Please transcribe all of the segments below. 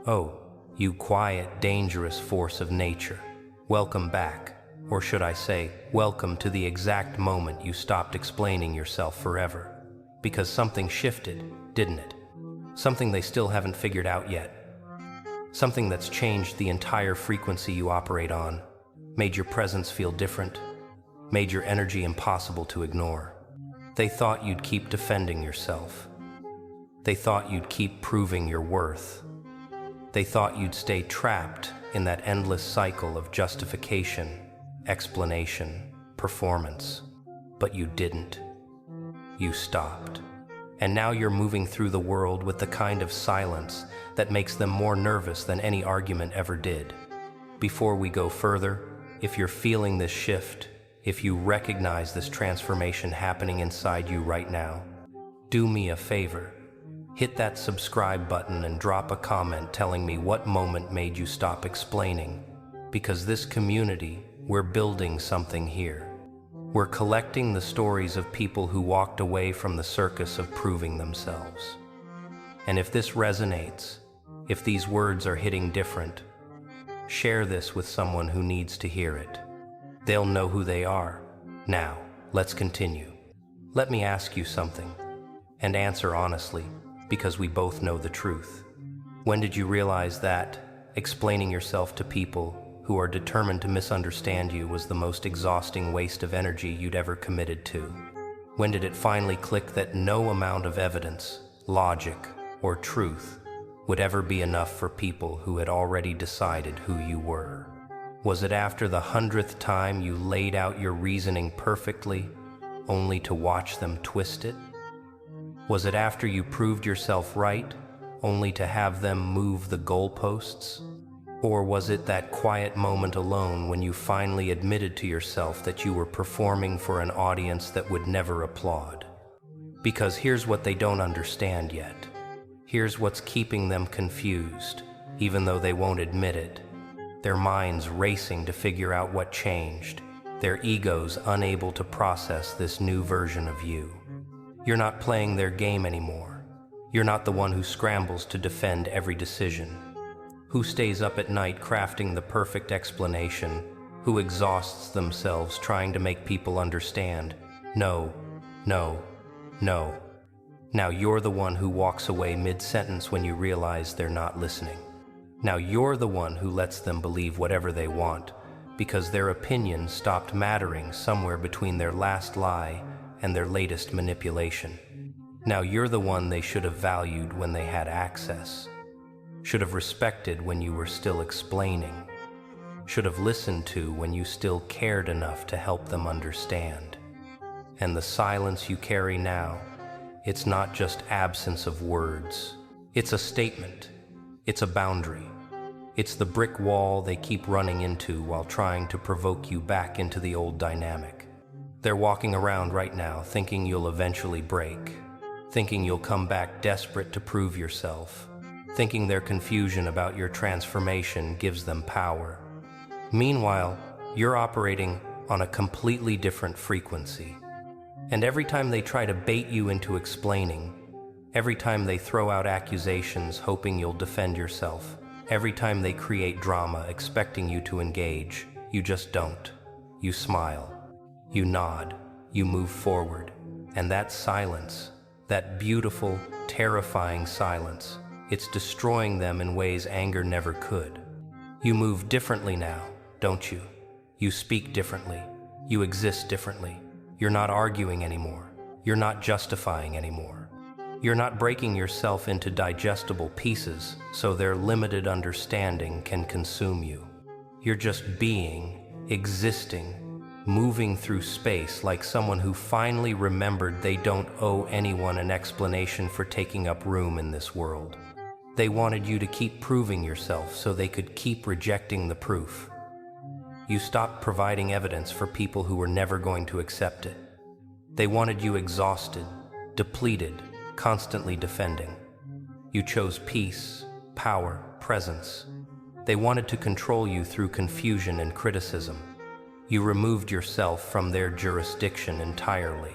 Oh, you quiet, dangerous force of nature. Welcome back. Or should I say, welcome to the exact moment you stopped explaining yourself forever. Because something shifted, didn't it? Something they still haven't figured out yet. Something that's changed the entire frequency you operate on, made your presence feel different, made your energy impossible to ignore. They thought you'd keep defending yourself. They thought you'd keep proving your worth. They thought you'd stay trapped in that endless cycle of justification, explanation, performance. But you didn't. You stopped. And now you're moving through the world with the kind of silence that makes them more nervous than any argument ever did. Before we go further, if you're feeling this shift, if you recognize this transformation happening inside you right now, do me a favor. Hit that subscribe button and drop a comment telling me what moment made you stop explaining. Because this community, we're building something here. We're collecting the stories of people who walked away from the circus of proving themselves. And if this resonates, if these words are hitting different, share this with someone who needs to hear it. They'll know who they are. Now, let's continue. Let me ask you something, and answer honestly, because we both know the truth. When did you realize that explaining yourself to people who are determined to misunderstand you was the most exhausting waste of energy you'd ever committed to? When did it finally click that no amount of evidence, logic, or truth would ever be enough for people who had already decided who you were? Was it after the 100th time you laid out your reasoning perfectly, only to watch them twist it? Was it after you proved yourself right, only to have them move the goalposts? Or was it that quiet moment alone when you finally admitted to yourself that you were performing for an audience that would never applaud? Because here's what they don't understand yet. Here's what's keeping them confused, even though they won't admit it. Their minds racing to figure out what changed, their egos unable to process this new version of you. You're not playing their game anymore. You're not the one who scrambles to defend every decision, who stays up at night crafting the perfect explanation, who exhausts themselves trying to make people understand. No, no, no. Now you're the one who walks away mid-sentence when you realize they're not listening. Now you're the one who lets them believe whatever they want, because their opinion stopped mattering somewhere between their last lie and their latest manipulation. Now you're the one they should have valued when they had access, should have respected when you were still explaining, should have listened to when you still cared enough to help them understand. And the silence you carry now, it's not just absence of words. It's a statement. It's a boundary. It's the brick wall they keep running into while trying to provoke you back into the old dynamic. They're walking around right now thinking you'll eventually break, thinking you'll come back desperate to prove yourself, thinking their confusion about your transformation gives them power. Meanwhile, you're operating on a completely different frequency. And every time they try to bait you into explaining, every time they throw out accusations hoping you'll defend yourself, every time they create drama expecting you to engage, you just don't. You smile. You nod. You move forward. And that silence, that beautiful, terrifying silence, it's destroying them in ways anger never could. You move differently now, don't you? You speak differently. You exist differently. You're not arguing anymore. You're not justifying anymore. You're not breaking yourself into digestible pieces so their limited understanding can consume you. You're just being, existing, moving through space like someone who finally remembered they don't owe anyone an explanation for taking up room in this world. They wanted you to keep proving yourself so they could keep rejecting the proof. You stopped providing evidence for people who were never going to accept it. They wanted you exhausted, depleted, constantly defending. You chose peace, power, presence. They wanted to control you through confusion and criticism. You removed yourself from their jurisdiction entirely.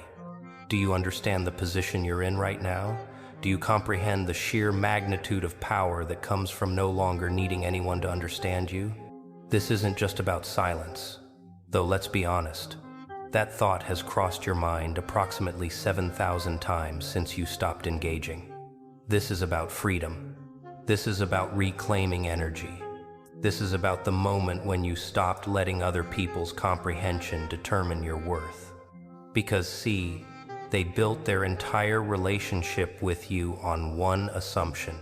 Do you understand the position you're in right now? Do you comprehend the sheer magnitude of power that comes from no longer needing anyone to understand you? This isn't just about silence, though let's be honest. That thought has crossed your mind approximately 7,000 times since you stopped engaging. This is about freedom. This is about reclaiming energy. This is about the moment when you stopped letting other people's comprehension determine your worth. Because see, they built their entire relationship with you on one assumption,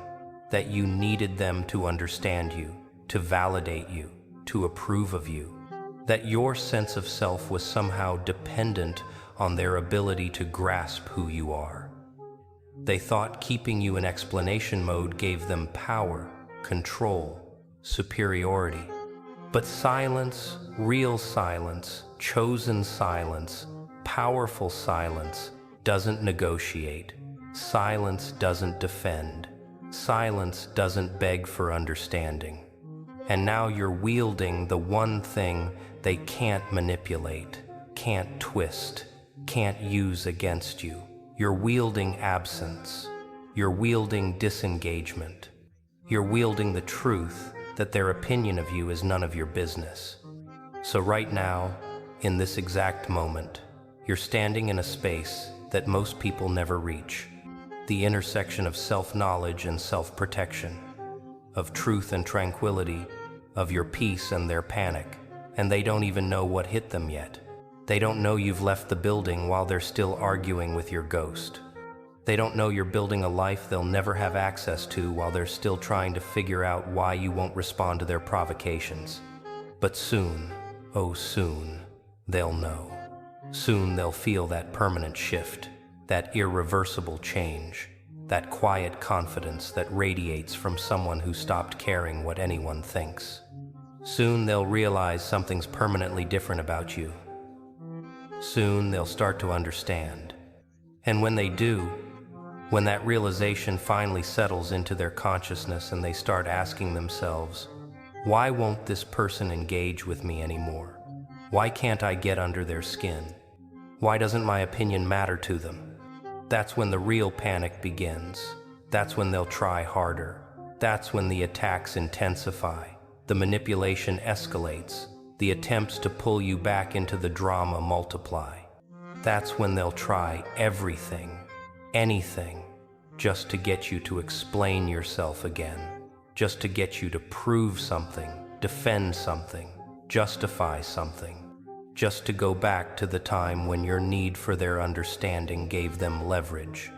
that you needed them to understand you, to validate you, to approve of you, that your sense of self was somehow dependent on their ability to grasp who you are. They thought keeping you in explanation mode gave them power, control, superiority. But silence, real silence, chosen silence, powerful silence, doesn't negotiate. Silence doesn't defend. Silence doesn't beg for understanding. And now you're wielding the one thing they can't manipulate, can't twist, can't use against you. You're wielding absence. You're wielding disengagement. You're wielding the truth that their opinion of you is none of your business. So right now, in this exact moment, you're standing in a space that most people never reach. The intersection of self-knowledge and self-protection, of truth and tranquility, of your peace and their panic, and they don't even know what hit them yet. They don't know you've left the building while they're still arguing with your ghost. They don't know you're building a life they'll never have access to while they're still trying to figure out why you won't respond to their provocations. But soon, oh soon, they'll know. Soon they'll feel that permanent shift, that irreversible change, that quiet confidence that radiates from someone who stopped caring what anyone thinks. Soon they'll realize something's permanently different about you. Soon they'll start to understand. And when they do, when that realization finally settles into their consciousness and they start asking themselves, why won't this person engage with me anymore? Why can't I get under their skin? Why doesn't my opinion matter to them? That's when the real panic begins. That's when they'll try harder. That's when the attacks intensify. The manipulation escalates. The attempts to pull you back into the drama multiply. That's when they'll try everything, anything, just to get you to explain yourself again, just to get you to prove something, defend something, justify something, just to go back to the time when your need for their understanding gave them leverage.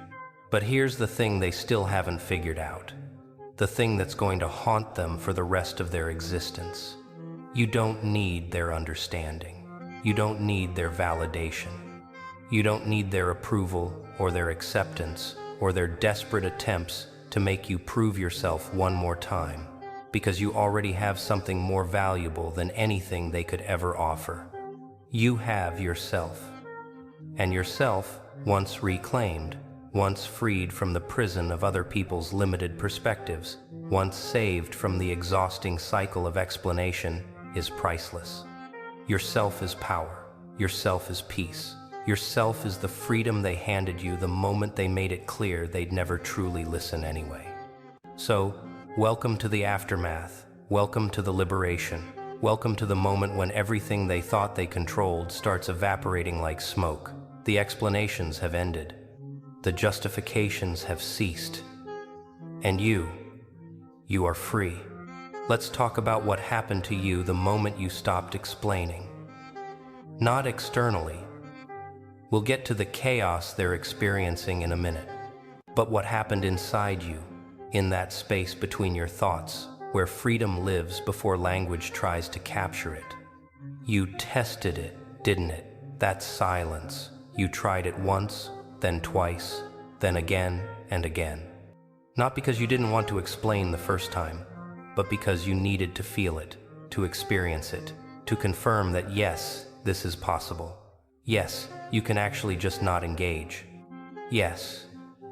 But here's the thing they still haven't figured out, the thing that's going to haunt them for the rest of their existence. You don't need their understanding. You don't need their validation. You don't need their approval or their acceptance or their desperate attempts to make you prove yourself one more time, because you already have something more valuable than anything they could ever offer. You have yourself. And yourself, once reclaimed, once freed from the prison of other people's limited perspectives, once saved from the exhausting cycle of explanation, is priceless. Yourself is power. Yourself is peace. Yourself is the freedom they handed you the moment they made it clear they'd never truly listen anyway. So, welcome to the aftermath. Welcome to the liberation. Welcome to the moment when everything they thought they controlled starts evaporating like smoke. The explanations have ended. The justifications have ceased. And you are free. Let's talk about what happened to you the moment you stopped explaining. Not externally. We'll get to the chaos they're experiencing in a minute. But what happened inside you, in that space between your thoughts, where freedom lives before language tries to capture it. You tested it, didn't it? That silence. You tried it once, then twice, then again and again. Not because you didn't want to explain the first time, but because you needed to feel it, to experience it, to confirm that yes, this is possible. Yes, you can actually just not engage. Yes,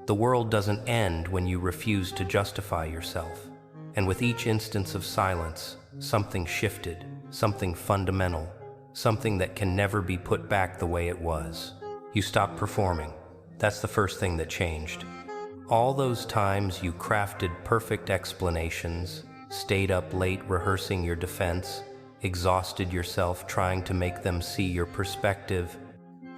the world doesn't end when you refuse to justify yourself. And with each instance of silence, something shifted, something fundamental, something that can never be put back the way it was. You stopped performing. That's the first thing that changed. All those times you crafted perfect explanations, stayed up late rehearsing your defense, exhausted yourself trying to make them see your perspective,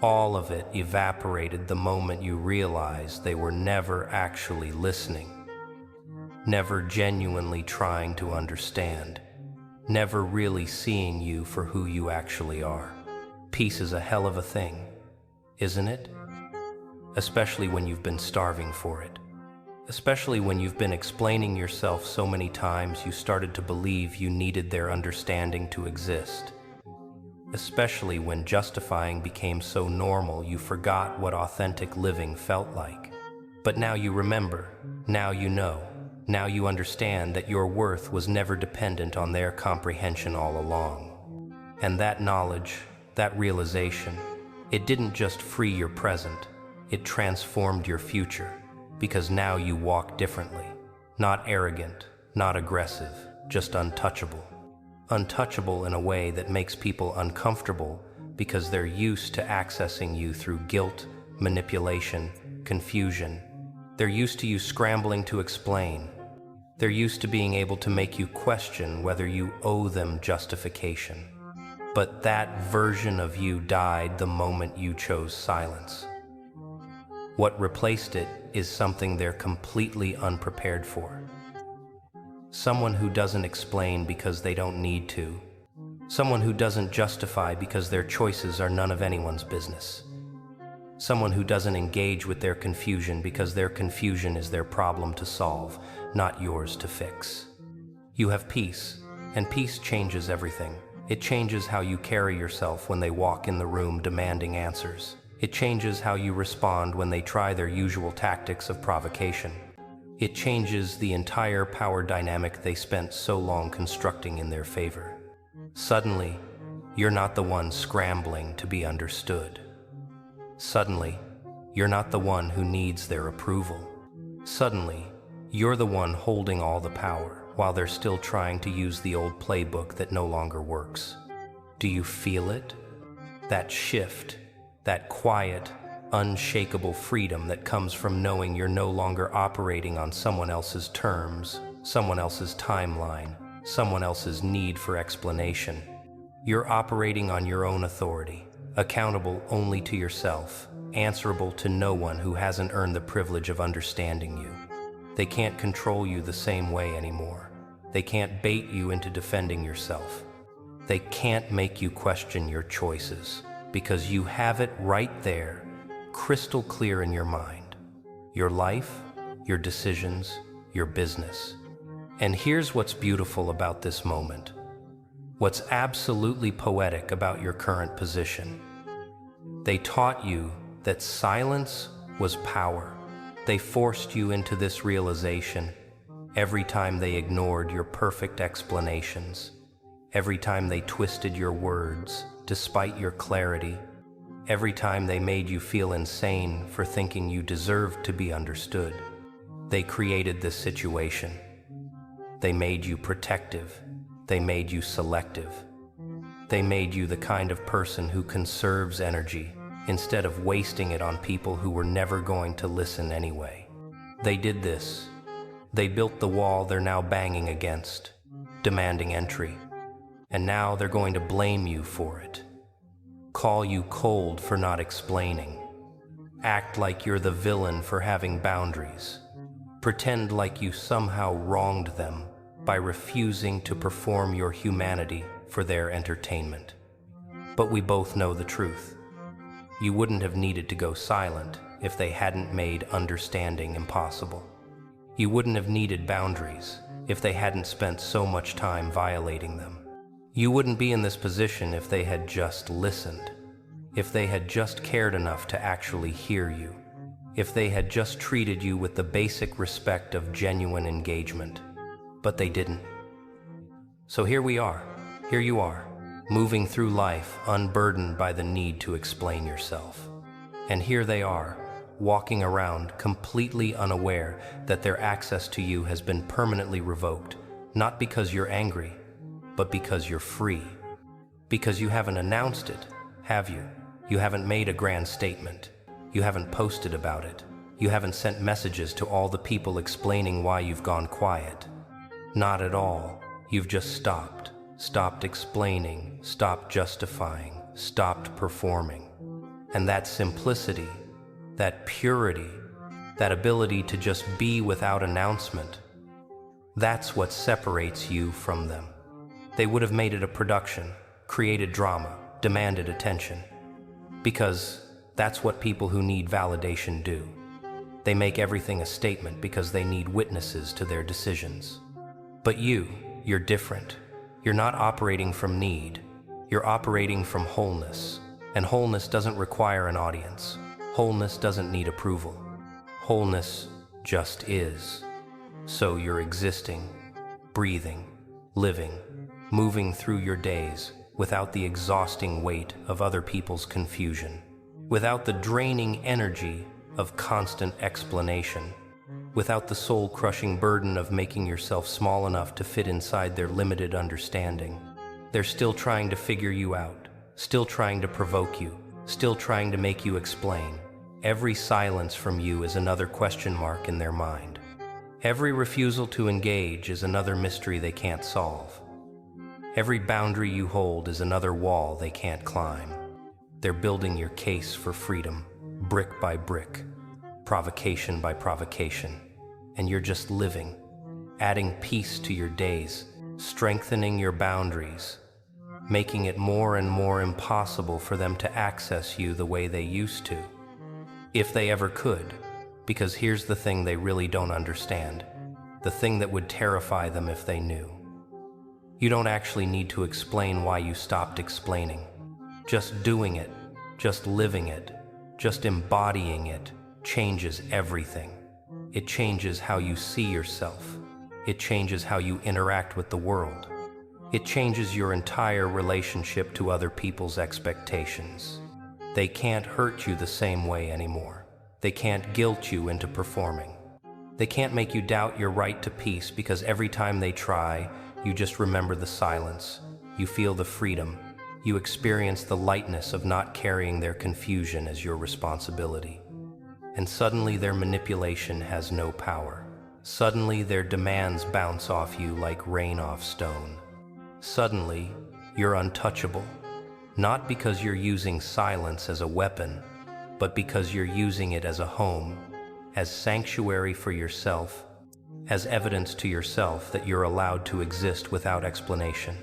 all of it evaporated the moment you realized they were never actually listening, never genuinely trying to understand, never really seeing you for who you actually are. Peace is a hell of a thing, isn't it? Especially when you've been starving for it. Especially when you've been explaining yourself so many times you started to believe you needed their understanding to exist. Especially when justifying became so normal you forgot what authentic living felt like. But now you remember, now you know, now you understand that your worth was never dependent on their comprehension all along. And that knowledge, that realization, it didn't just free your present, it transformed your future, because now you walk differently. Not arrogant, not aggressive, just untouchable. Untouchable in a way that makes people uncomfortable because they're used to accessing you through guilt, manipulation, confusion. They're used to you scrambling to explain. They're used to being able to make you question whether you owe them justification. But that version of you died the moment you chose silence. What replaced it is something they're completely unprepared for. Someone who doesn't explain because they don't need to. Someone who doesn't justify because their choices are none of anyone's business. Someone who doesn't engage with their confusion because their confusion is their problem to solve, not yours to fix. You have peace, and peace changes everything. It changes how you carry yourself when they walk in the room demanding answers. It changes how you respond when they try their usual tactics of provocation. It changes the entire power dynamic they spent so long constructing in their favor. Suddenly, you're not the one scrambling to be understood. Suddenly, you're not the one who needs their approval. Suddenly, you're the one holding all the power while they're still trying to use the old playbook that no longer works. Do you feel it? That shift, that quiet, unshakable freedom that comes from knowing you're no longer operating on someone else's terms, someone else's timeline, someone else's need for explanation. You're operating on your own authority, accountable only to yourself, answerable to no one who hasn't earned the privilege of understanding you. They can't control you the same way anymore. They can't bait you into defending yourself. They can't make you question your choices, because you have it right there, crystal clear in your mind. Your life, your decisions, your business. And here's what's beautiful about this moment. What's absolutely poetic about your current position. They taught you that silence was power. They forced you into this realization every time they ignored your perfect explanations, every time they twisted your words despite your clarity, every time they made you feel insane for thinking you deserved to be understood. They created this situation. They made you protective. They made you selective. They made you the kind of person who conserves energy instead of wasting it on people who were never going to listen anyway. They did this. They built the wall they're now banging against, demanding entry. And now they're going to blame you for it. Call you cold for not explaining. Act like you're the villain for having boundaries. Pretend like you somehow wronged them by refusing to perform your humanity for their entertainment. But we both know the truth. You wouldn't have needed to go silent if they hadn't made understanding impossible. You wouldn't have needed boundaries if they hadn't spent so much time violating them. You wouldn't be in this position if they had just listened, if they had just cared enough to actually hear you, if they had just treated you with the basic respect of genuine engagement. But they didn't. So here we are, here you are, moving through life unburdened by the need to explain yourself. And here they are, walking around completely unaware that their access to you has been permanently revoked, not because you're angry, but because you're free. Because you haven't announced it, have you? You haven't made a grand statement. You haven't posted about it. You haven't sent messages to all the people explaining why you've gone quiet. Not at all. You've just stopped. Stopped explaining, stopped justifying, stopped performing. And that simplicity, that purity, that ability to just be without announcement, that's what separates you from them. They would have made it a production, created drama, demanded attention. Because that's what people who need validation do. They make everything a statement because they need witnesses to their decisions. But you're different. You're not operating from need. You're operating from wholeness. And wholeness doesn't require an audience. Wholeness doesn't need approval. Wholeness just is. So you're existing, breathing, living, moving through your days without the exhausting weight of other people's confusion, without the draining energy of constant explanation, without the soul-crushing burden of making yourself small enough to fit inside their limited understanding. They're still trying to figure you out, still trying to provoke you, still trying to make you explain. Every silence from you is another question mark in their mind. Every refusal to engage is another mystery they can't solve. Every boundary you hold is another wall they can't climb. They're building your case for freedom, brick by brick, provocation by provocation, and you're just living, adding peace to your days, strengthening your boundaries, making it more and more impossible for them to access you the way they used to, if they ever could, because here's the thing they really don't understand, the thing that would terrify them if they knew. You don't actually need to explain why you stopped explaining. Just doing it, just living it, just embodying it changes everything. It changes how you see yourself. It changes how you interact with the world. It changes your entire relationship to other people's expectations. They can't hurt you the same way anymore. They can't guilt you into performing. They can't make you doubt your right to peace because every time they try, you just remember the silence. You feel the freedom. You experience the lightness of not carrying their confusion as your responsibility. And suddenly their manipulation has no power. Suddenly their demands bounce off you like rain off stone. Suddenly, you're untouchable. Not because you're using silence as a weapon, but because you're using it as a home, as sanctuary for yourself, as evidence to yourself that you're allowed to exist without explanation,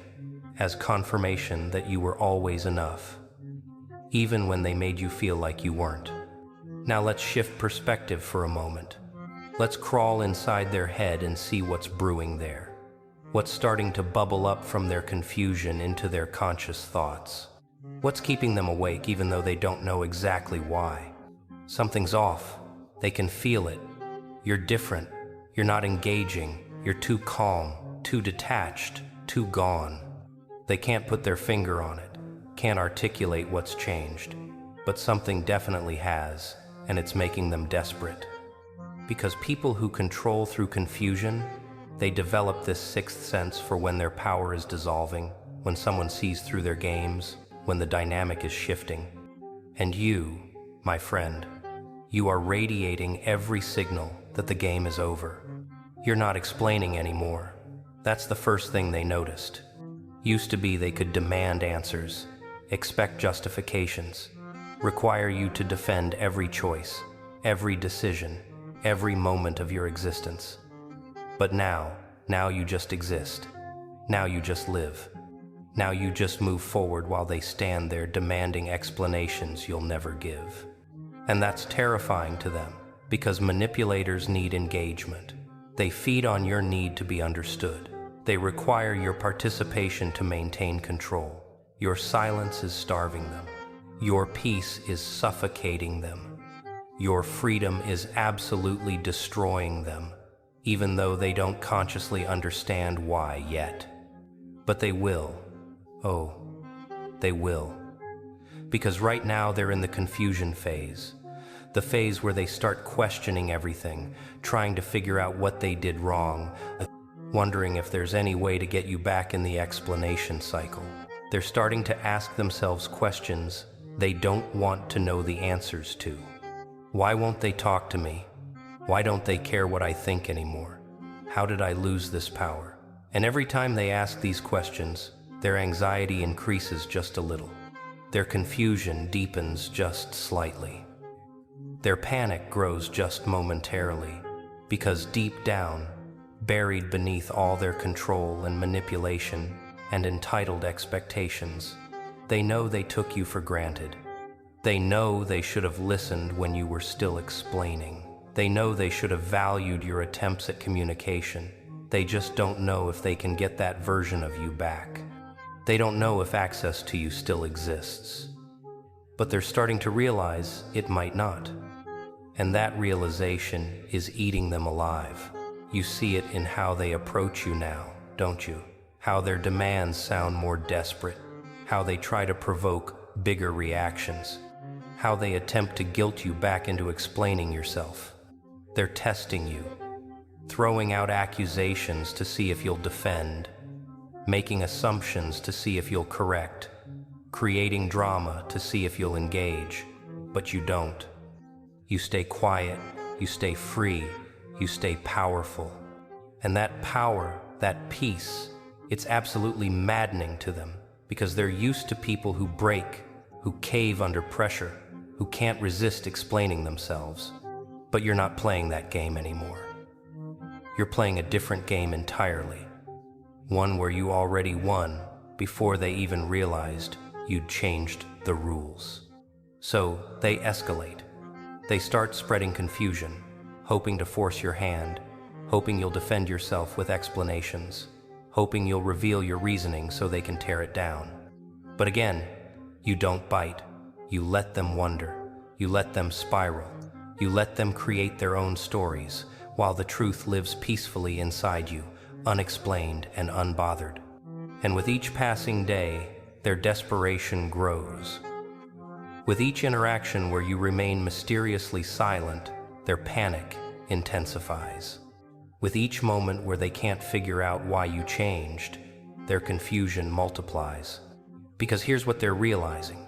as confirmation that you were always enough, even when they made you feel like you weren't. Now let's shift perspective for a moment. Let's crawl inside their head and see what's brewing there. What's starting to bubble up from their confusion into their conscious thoughts. What's keeping them awake even though they don't know exactly why? Something's off. They can feel it. You're different. You're not engaging. You're too calm, too detached, too gone. They can't put their finger on it, can't articulate what's changed, but something definitely has, and it's making them desperate. Because people who control through confusion, they develop this sixth sense for when their power is dissolving, when someone sees through their games, when the dynamic is shifting. And you, my friend, you are radiating every signal that the game is over. You're not explaining anymore. That's the first thing they noticed. Used to be they could demand answers, expect justifications, require you to defend every choice, every decision, every moment of your existence. But now you just exist. Now you just live. Now you just move forward while they stand there demanding explanations you'll never give. And that's terrifying to them, because manipulators need engagement. They feed on your need to be understood. They require your participation to maintain control. Your silence is starving them. Your peace is suffocating them. Your freedom is absolutely destroying them, even though they don't consciously understand why yet. But they will. Oh, they will. Because right now they're in the confusion phase. The phase where they start questioning everything, trying to figure out what they did wrong, wondering if there's any way to get you back in the explanation cycle. They're starting to ask themselves questions they don't want to know the answers to. Why won't they talk to me? Why don't they care what I think anymore? How did I lose this power? And every time they ask these questions, their anxiety increases just a little. Their confusion deepens just slightly. Their panic grows just momentarily, because deep down, buried beneath all their control and manipulation and entitled expectations, they know they took you for granted. They know they should have listened when you were still explaining. They know they should have valued your attempts at communication. They just don't know if they can get that version of you back. They don't know if access to you still exists. But they're starting to realize it might not. And that realization is eating them alive. You see it in how they approach you now, don't you? How their demands sound more desperate, how they try to provoke bigger reactions, how they attempt to guilt you back into explaining yourself. They're testing you, throwing out accusations to see if you'll defend, making assumptions to see if you'll correct, creating drama to see if you'll engage. But you don't. You stay quiet, you stay free, you stay powerful. And that power, that peace, it's absolutely maddening to them, because they're used to people who break, who cave under pressure, who can't resist explaining themselves. But you're not playing that game anymore. You're playing a different game entirely. One where you already won before they even realized you'd changed the rules. So they escalate. They start spreading confusion, hoping to force your hand, hoping you'll defend yourself with explanations, hoping you'll reveal your reasoning so they can tear it down. But again, you don't bite. You let them wonder. You let them spiral. You let them create their own stories, while the truth lives peacefully inside you, unexplained and unbothered. And with each passing day, their desperation grows. With each interaction where you remain mysteriously silent, their panic intensifies. With each moment where they can't figure out why you changed, their confusion multiplies. Because here's what they're realizing.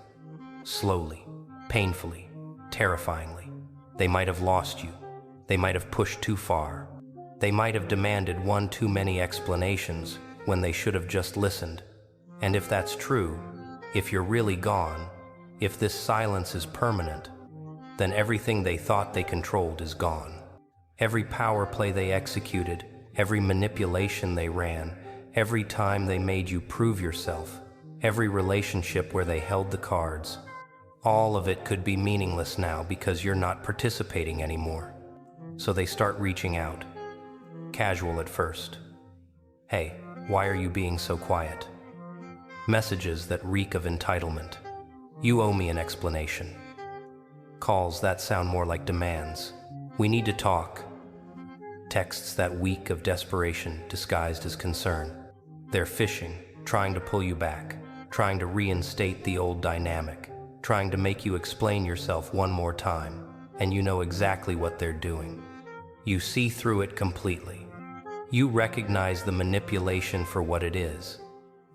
Slowly, painfully, terrifyingly, they might have lost you. They might have pushed too far. They might have demanded one too many explanations when they should have just listened. And if that's true, if you're really gone, if this silence is permanent, then everything they thought they controlled is gone. Every power play they executed, every manipulation they ran, every time they made you prove yourself, every relationship where they held the cards, all of it could be meaningless now because you're not participating anymore. So they start reaching out. Casual at first. Hey, why are you being so quiet? Messages that reek of entitlement. You owe me an explanation. Calls that sound more like demands. We need to talk. Texts that weak of desperation disguised as concern. They're fishing, trying to pull you back, trying to reinstate the old dynamic, trying to make you explain yourself one more time, and you know exactly what they're doing. You see through it completely. You recognize the manipulation for what it is.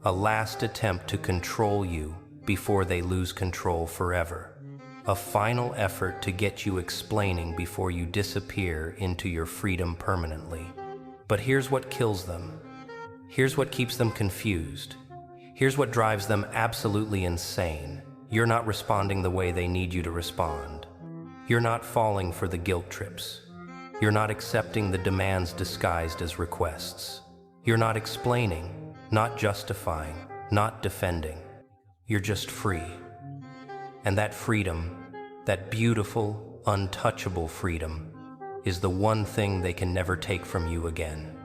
A last attempt to control you before they lose control forever. A final effort to get you explaining before you disappear into your freedom permanently. But here's what kills them. Here's what keeps them confused. Here's what drives them absolutely insane. You're not responding the way they need you to respond. You're not falling for the guilt trips. You're not accepting the demands disguised as requests. You're not explaining, not justifying, not defending. You're just free. And that freedom, that beautiful, untouchable freedom, is the one thing they can never take from you again.